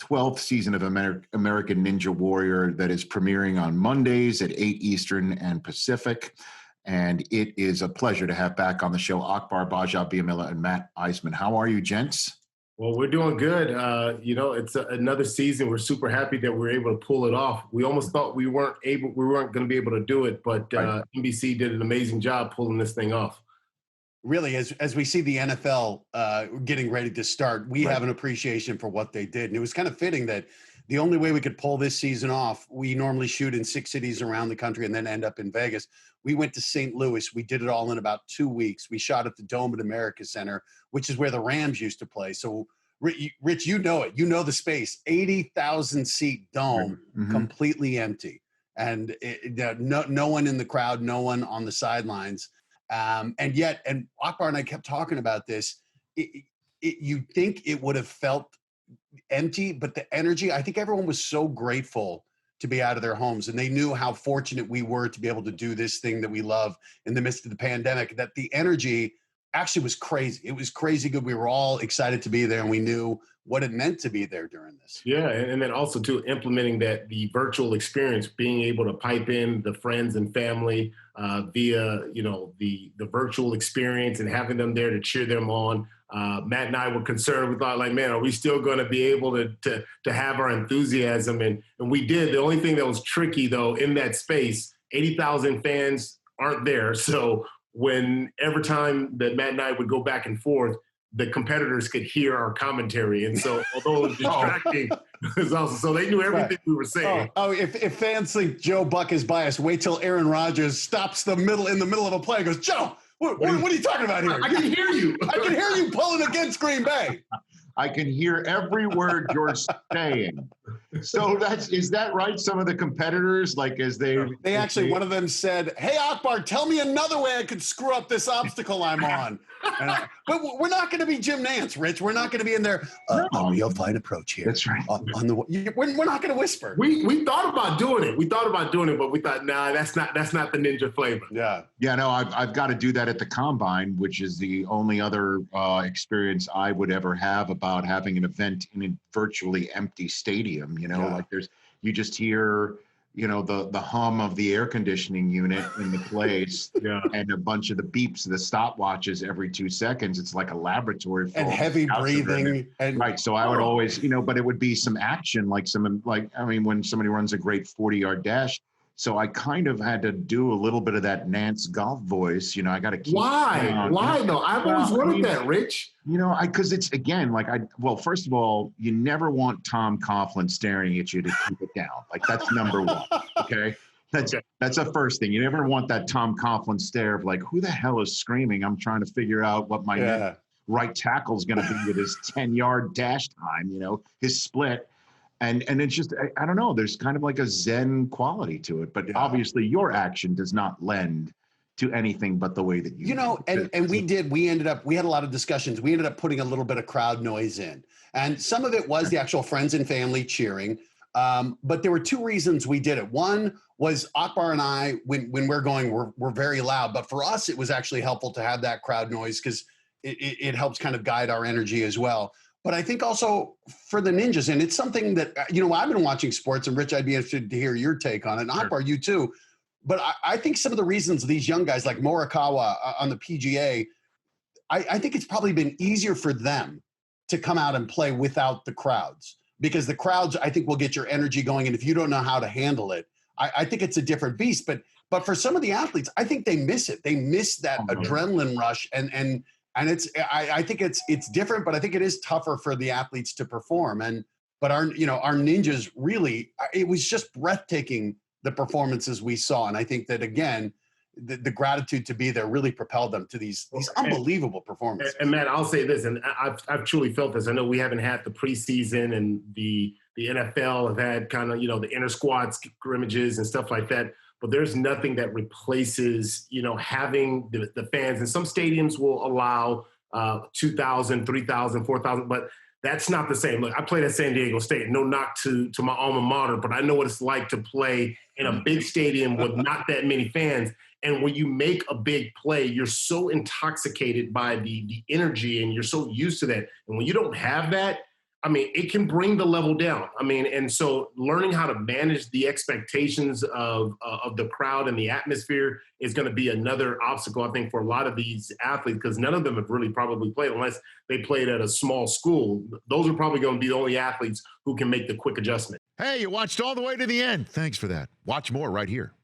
12th season of American Ninja Warrior that is premiering on Mondays at 8 Eastern and Pacific. And it is a pleasure to have back on the show Akbar Baja-Biamila and Matt Eisman. How are you, gents? Well, we're doing good. It's another season. We're super happy that we're able to pull it off. We almost thought we weren't going to be able to do it, but NBC did an amazing job pulling this thing off. Really, as we see the NFL getting ready to start, we have an appreciation for what they did. And it was kind of fitting that the only way we could pull this season off, we normally shoot in 6 cities around the country and then end up in Vegas. We went to St. Louis. We did it all in about 2 weeks. We shot at the Dome at America Center, which is where the Rams used to play. So, Rich, you know it. You know the space. 80,000-seat dome, completely empty. And no one in the crowd, no one on the sidelines. And Akbar and I kept talking about this. You'd think it would have felt empty, but the energy, I think everyone was so grateful to be out of their homes, and they knew how fortunate we were to be able to do this thing that we love in the midst of the pandemic, that the energy actually was crazy. It was crazy good. We were all excited to be there, and we knew what it meant to be there during this. Yeah, and then also too, implementing the virtual experience, being able to pipe in the friends and family via, the virtual experience and having them there to cheer them on. Matt and I were concerned. We thought, like, man, are we still going to be able to have our enthusiasm? And we did. The only thing that was tricky, though, in that space, 80,000 fans aren't there. So every time that Matt and I would go back and forth, the competitors could hear our commentary. And so although it was distracting, it was also, so they knew everything we were saying. If fans think Joe Buck is biased, wait till Aaron Rodgers stops in the middle of a play and goes, Joe, what are you talking about here? I can hear you. I can hear you pulling against Green Bay. I can hear every word you're saying. So is that right? Some of the competitors, one of them said, "Hey, Akbar, tell me another way I could screw up this obstacle I'm on." But we're not going to be Jim Nantz, Rich. We're not going to be in there. Real fine approach here. That's right. We're not going to whisper. We thought about doing it. But we thought, nah, that's not the ninja flavor. Yeah. Yeah. No, I've got to do that at the Combine, which is the only other experience I would ever have about having an event in a virtually empty stadium. You just hear, the hum of the air conditioning unit in the place and a bunch of the beeps, the stopwatches every 2 seconds. It's like a laboratory. And heavy breathing. Right. So I would always, but it would be some action, when somebody runs a great 40-yard dash. So I kind of had to do a little bit of that Nance golf voice. I got to keep. Why? Why though? I've always wanted that, Rich. Because it's first of all, you never want Tom Coughlin staring at you to keep it down. That's number one. Okay. That's the first thing. You never want that Tom Coughlin stare of who the hell is screaming? I'm trying to figure out what my right tackle is going to be with his 10-yard dash time, his split. And it's just, I don't know, there's kind of like a Zen quality to it. But obviously your action does not lend to anything but the way that you we had a lot of discussions. We ended up putting a little bit of crowd noise in. And some of it was the actual friends and family cheering. But there were two reasons we did it. One was Akbar and I, when we're going, we're very loud. But for us, it was actually helpful to have that crowd noise because it helps kind of guide our energy as well. But I think also for the ninjas, and it's something that, I've been watching sports, and Rich, I'd be interested to hear your take on it. And Akbar, you too. But I think some of the reasons these young guys like Morikawa on the PGA, I think it's probably been easier for them to come out and play without the crowds, because the crowds, I think, will get your energy going. And if you don't know how to handle it, I think it's a different beast. But for some of the athletes, I think they miss it. They miss that adrenaline rush. And I think it's different, but I think it is tougher for the athletes to perform. But our ninjas really, it was just breathtaking, the performances we saw. And I think that, again, the gratitude to be there really propelled them to these unbelievable performances. And Matt, I'll say this, and I've truly felt this. I know we haven't had the preseason, and the NFL have had kind of, the inter squad scrimmages and stuff like that. But there's nothing that replaces, having the fans. And some stadiums will allow 2,000, 3,000, 4,000, but that's not the same. Look, I played at San Diego State. No knock to my alma mater, but I know what it's like to play in a big stadium with not that many fans. And when you make a big play, you're so intoxicated by the energy, and you're so used to that. And when you don't have that, I mean, it can bring the level down. I mean, and so learning how to manage the expectations of the crowd and the atmosphere is going to be another obstacle, I think, for a lot of these athletes, because none of them have really probably played unless they played at a small school. Those are probably going to be the only athletes who can make the quick adjustment. Hey, you watched all the way to the end. Thanks for that. Watch more right here.